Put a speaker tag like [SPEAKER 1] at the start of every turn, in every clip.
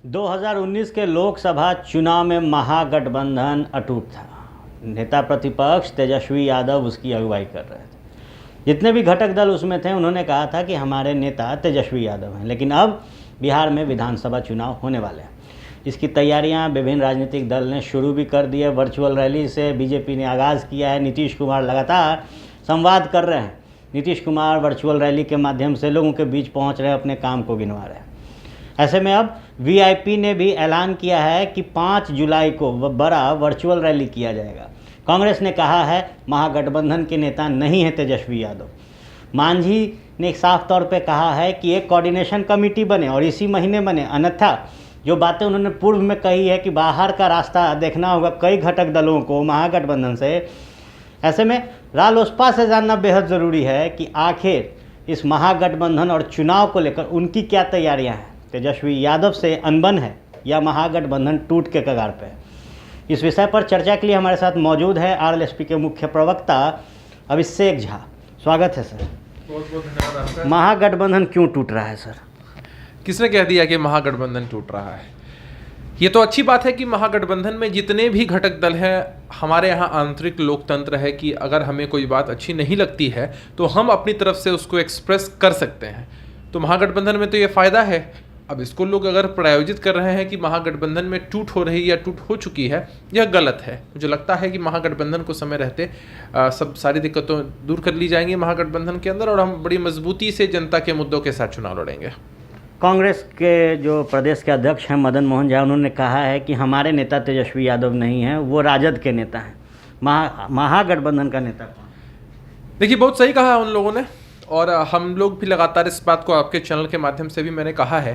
[SPEAKER 1] 2019 के लोकसभा चुनाव में महागठबंधन अटूट था। नेता प्रतिपक्ष तेजस्वी यादव उसकी अगुवाई कर रहे थे। जितने भी घटक दल उसमें थे उन्होंने कहा था कि हमारे नेता तेजस्वी यादव हैं। लेकिन अब बिहार में विधानसभा चुनाव होने वाले हैं। इसकी तैयारियां विभिन्न राजनीतिक दल ने शुरू भी कर दी है। वर्चुअल रैली से बीजेपी ने आगाज़ किया है। नीतीश कुमार लगातार संवाद कर रहे हैं। नीतीश कुमार वर्चुअल रैली के माध्यम से लोगों के बीच पहुंच रहे हैं, अपने काम को गिनवा रहे हैं। ऐसे में अब वीआईपी ने भी ऐलान किया है कि 5 जुलाई को बड़ा वर्चुअल रैली किया जाएगा। कांग्रेस ने कहा है महागठबंधन के नेता नहीं है तेजस्वी यादव। मांझी ने साफ तौर पे कहा है कि एक कोऑर्डिनेशन कमेटी बने और इसी महीने बने, अन्यथा जो बातें उन्होंने पूर्व में कही है कि बाहर का रास्ता देखना होगा कई घटक दलों को महागठबंधन से। ऐसे में रालोसपा से जानना बेहद ज़रूरी है कि आखिर इस महागठबंधन और चुनाव को लेकर उनकी क्या तैयारियां हैं। तेजस्वी यादव से अनबन है या महागठबंधन टूट के कगार पे है। इस विषय पर चर्चा के लिए हमारे साथ मौजूद है आरएलएसपी के मुख्य प्रवक्ता अभिषेक झा। स्वागत है सर।
[SPEAKER 2] बहुत बहुत धन्यवाद आपका।
[SPEAKER 1] महागठबंधन क्यों टूट रहा है सर?
[SPEAKER 2] किसने कह दिया कि महागठबंधन टूट रहा है? ये तो अच्छी बात है कि महागठबंधन में जितने भी घटक दल हैं, हमारे यहाँ आंतरिक लोकतंत्र है कि अगर हमें कोई बात अच्छी नहीं लगती है तो हम अपनी तरफ से उसको एक्सप्रेस कर सकते हैं। तो महागठबंधन में तो ये फ़ायदा है। अब इसको लोग अगर प्रायोजित कर रहे हैं कि महागठबंधन में टूट हो रही या टूट हो चुकी है, यह गलत है। मुझे लगता है कि महागठबंधन को समय रहते सब सारी दिक्कतों दूर कर ली जाएंगी महागठबंधन के अंदर और हम बड़ी मजबूती से जनता के मुद्दों के साथ चुनाव लड़ेंगे।
[SPEAKER 1] कांग्रेस के जो प्रदेश के अध्यक्ष हैं मदन मोहन झा, उन्होंने कहा है कि हमारे नेता तेजस्वी यादव नहीं हैं, वो राजद के नेता हैं। महागठबंधन का नेता कौन?
[SPEAKER 2] देखिए, बहुत सही कहा है उन लोगों ने और हम लोग भी लगातार इस बात को आपके चैनल के माध्यम से भी मैंने कहा है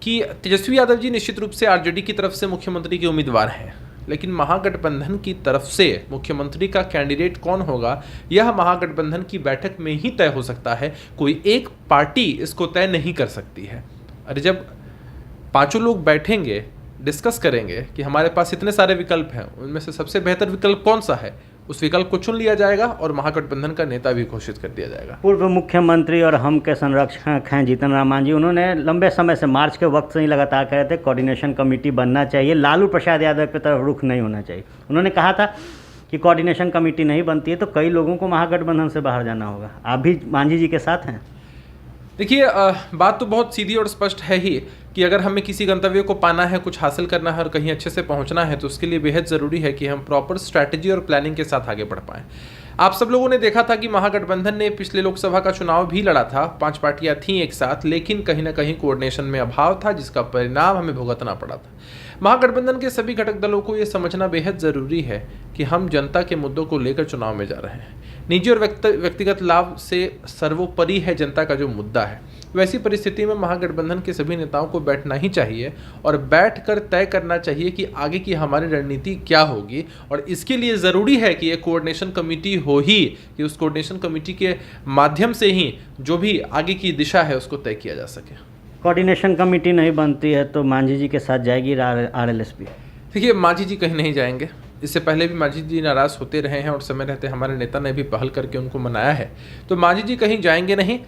[SPEAKER 2] कि तेजस्वी यादव जी निश्चित रूप से आरजेडी की तरफ से मुख्यमंत्री के उम्मीदवार हैं, लेकिन महागठबंधन की तरफ से मुख्यमंत्री का कैंडिडेट कौन होगा यह महागठबंधन की बैठक में ही तय हो सकता है। कोई एक पार्टी इसको तय नहीं कर सकती है। अरे जब पांचों लोग बैठेंगे, डिस्कस करेंगे कि हमारे पास इतने सारे विकल्प हैं, उनमें से सबसे बेहतर विकल्प कौन सा है, उस विकल्प को चुन लिया जाएगा और महागठबंधन का नेता भी घोषित कर दिया जाएगा।
[SPEAKER 1] पूर्व मुख्यमंत्री और हम के संरक्षक हैं जीतन राम मांझी, उन्होंने लंबे समय से मार्च के वक्त से ही लगातार कह रहे थे कोऑर्डिनेशन कमेटी बनना चाहिए, लालू प्रसाद यादव की तरफ रुख नहीं होना चाहिए। उन्होंने कहा था कि कोऑर्डिनेशन कमेटी नहीं बनती है तो कई लोगों को महागठबंधन से बाहर जाना होगा। आप भी मांझी जी के साथ हैं?
[SPEAKER 2] देखिए, बात तो बहुत सीधी और स्पष्ट है ही कि अगर हमें किसी गंतव्य को पाना है, कुछ हासिल करना है और कहीं अच्छे से पहुंचना है तो उसके लिए बेहद ज़रूरी है कि हम प्रॉपर स्ट्रैटेजी और प्लानिंग के साथ आगे बढ़ पाएं। आप सब लोगों ने देखा था कि महागठबंधन ने पिछले लोकसभा का चुनाव भी लड़ा था, 5 पार्टियां थीं एक साथ, लेकिन कहीं ना कहीं कोऑर्डिनेशन में अभाव था जिसका परिणाम हमें भुगतना पड़ा था। महागठबंधन के सभी घटक दलों को ये समझना बेहद ज़रूरी है कि हम जनता के मुद्दों को लेकर चुनाव में जा रहे हैं। निजी और व्यक्तिगत लाभ से सर्वोपरि है जनता का जो मुद्दा है। वैसी परिस्थिति में महागठबंधन के सभी नेताओं को बैठना ही चाहिए और बैठकर तय करना चाहिए कि आगे की हमारी रणनीति क्या होगी। और इसके लिए ज़रूरी है कि एक कोऑर्डिनेशन कमेटी हो ही, कि उस कोऑर्डिनेशन कमेटी के माध्यम से ही जो भी आगे की दिशा है उसको तय किया जा सके।
[SPEAKER 1] कोऑर्डिनेशन कमेटी नहीं बनती है तो मांझी जी के साथ जाएगी आरएलएसपी?
[SPEAKER 2] देखिए, मांझी जी कहीं नहीं जाएंगे। इससे पहले भी मांझी जी नाराज़ होते रहे हैं और समय रहते हमारे नेता ने भी पहल करके उनको मनाया है, तो मांझी जी कहीं जाएंगे नहीं।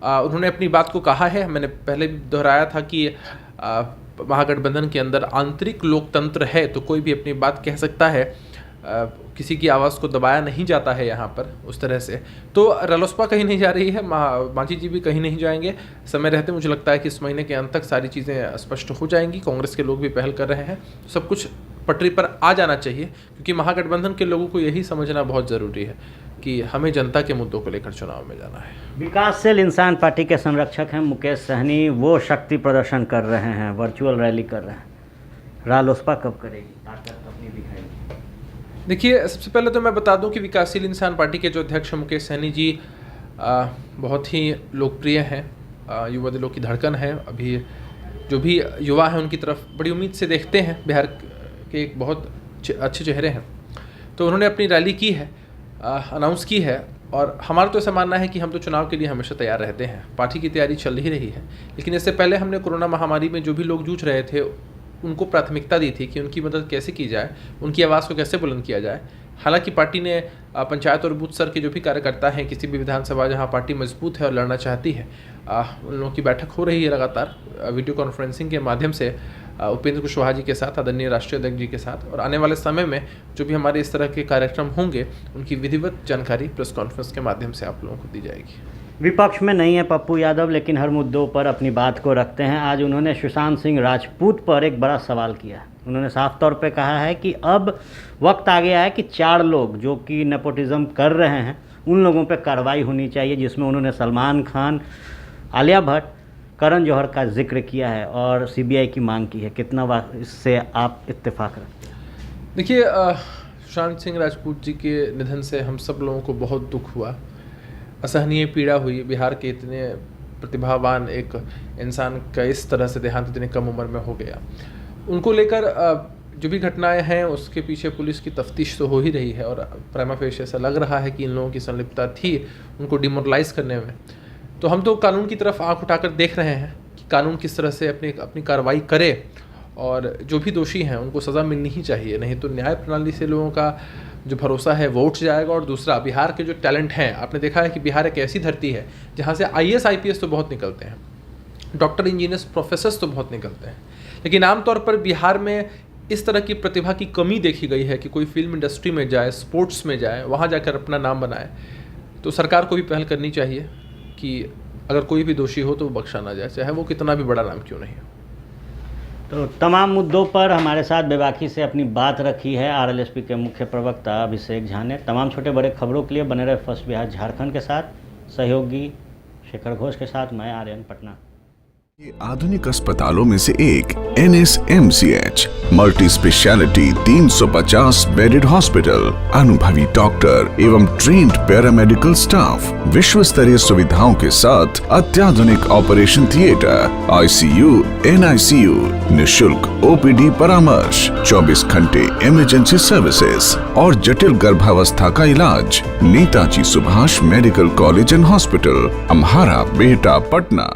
[SPEAKER 2] उन्होंने अपनी बात को कहा है। मैंने पहले भी दोहराया था कि महागठबंधन के अंदर आंतरिक लोकतंत्र है तो कोई भी अपनी बात कह सकता है, किसी की आवाज़ को दबाया नहीं जाता है यहाँ पर उस तरह से। तो रालोसपा कहीं नहीं जा रही है, मांझी जी भी कहीं नहीं जाएंगे। समय रहते मुझे लगता है कि इस महीने के अंत तक सारी चीज़ें स्पष्ट हो जाएंगी। कांग्रेस के लोग भी पहल कर रहे हैं, सब कुछ पटरी पर आ जाना चाहिए, क्योंकि महागठबंधन के लोगों को यही समझना बहुत ज़रूरी है कि हमें जनता के मुद्दों को लेकर चुनाव में जाना है।
[SPEAKER 1] विकासशील इंसान पार्टी के संरक्षक हैं मुकेश सहनी, वो शक्ति प्रदर्शन कर रहे हैं, वर्चुअल रैली कर रहे हैं। रालोसपा कब करेगी, ताकत अपनी दिखाएगी?
[SPEAKER 2] देखिए, सबसे पहले तो मैं बता दूं कि विकासशील इंसान पार्टी के जो अध्यक्ष मुकेश सहनी जी बहुत ही लोकप्रिय हैं, युवा दिलों की धड़कन है। अभी जो भी युवा हैं उनकी तरफ बड़ी उम्मीद से देखते हैं, बिहार के एक बहुत अच्छे चेहरे हैं। तो उन्होंने अपनी रैली की है, अनाउंस की है और हमारा तो ऐसा मानना है कि हम तो चुनाव के लिए हमेशा तैयार रहते हैं। पार्टी की तैयारी चल ही रही है, लेकिन इससे पहले हमने कोरोना महामारी में जो भी लोग जूझ रहे थे उनको प्राथमिकता दी थी कि उनकी मदद कैसे की जाए, उनकी आवाज़ को कैसे बुलंद किया जाए। हालांकि पार्टी ने पंचायत और बूथ स्तर के जो भी कार्यकर्ता हैं, किसी भी विधानसभा जहां पार्टी मजबूत है और लड़ना चाहती है, उन लोगों की बैठक हो रही है लगातार वीडियो कॉन्फ्रेंसिंग के माध्यम से। उपेंद्र कुशवाहा जी के साथ, आदरणीय राष्ट्रीय अध्यक्ष जी के साथ, और आने वाले समय में जो भी हमारे इस तरह के कार्यक्रम होंगे उनकी विधिवत जानकारी प्रेस कॉन्फ्रेंस के माध्यम से आप लोगों को दी जाएगी।
[SPEAKER 1] विपक्ष में नहीं है पप्पू यादव, लेकिन हर मुद्दों पर अपनी बात को रखते हैं। आज उन्होंने सुशांत सिंह राजपूत पर एक बड़ा सवाल किया है। उन्होंने साफ तौर पे कहा है कि अब वक्त आ गया है कि 4 लोग जो कि नेपोटिज्म कर रहे हैं उन लोगों पे कार्रवाई होनी चाहिए, जिसमें उन्होंने सलमान खान, आलिया भट्ट, करण जौहर का जिक्र किया है और सीबीआई की मांग की है। कितना इससे आप इत्तेफाक रखते हैं?
[SPEAKER 2] देखिए, सुशांत सिंह राजपूत जी के निधन से हम सब लोगों को बहुत दुख हुआ, असहनीय पीड़ा हुई। बिहार के इतने प्रतिभावान एक इंसान का इस तरह से देहांत इतनी कम उम्र में हो गया। उनको लेकर जो भी घटनाएं हैं उसके पीछे पुलिस की तफ्तीश तो हो ही रही है और प्राइमा फेशी ऐसा लग रहा है कि इन लोगों की संलिप्तता थी उनको डिमोरलाइज करने में। तो हम तो कानून की तरफ आंख उठाकर देख रहे हैं कि कानून किस तरह से अपनी कार्रवाई करे और जो भी दोषी हैं उनको सज़ा मिलनी ही चाहिए, नहीं तो न्याय प्रणाली से लोगों का जो भरोसा है वो उठ जाएगा। और दूसरा, बिहार के जो टैलेंट हैं, आपने देखा है कि बिहार एक ऐसी धरती है जहाँ से IAS IPS तो बहुत निकलते हैं, डॉक्टर, इंजीनियर्स, प्रोफेसर्स तो बहुत निकलते हैं, लेकिन आमतौर पर बिहार में इस तरह की प्रतिभा की कमी देखी गई है कि कोई फिल्म इंडस्ट्री में जाए, स्पोर्ट्स में जाए, वहाँ जाकर अपना नाम बनाए। तो सरकार को भी पहल करनी चाहिए कि अगर कोई भी दोषी हो तो बख्शा ना जाए, चाहे वो कितना भी बड़ा नाम क्यों नहीं हो।
[SPEAKER 1] तो तमाम मुद्दों पर हमारे साथ बेबाकी से अपनी बात रखी है RLSP के मुख्य प्रवक्ता अभिषेक झा ने। तमाम छोटे बड़े खबरों के लिए बने रहे फर्स्ट बिहार झारखंड के साथ। सहयोगी शेखर घोष के साथ मैं आर्यन, पटना।
[SPEAKER 3] ये आधुनिक अस्पतालों में से एक NSMCH multi speciality 350 bedded hospital, अनुभवी डॉक्टर एवं ट्रेन्ड पैरामेडिकल स्टाफ, विश्व स्तरीय सुविधाओं के साथ अत्याधुनिक ऑपरेशन थिएटर, ICU, NICU, निशुल्क OPD परामर्श, 24 घंटे इमरजेंसी सर्विसेज और जटिल गर्भावस्था का इलाज। Netaji Subhash medical college and hospital, Amhara, Bihta, Patna.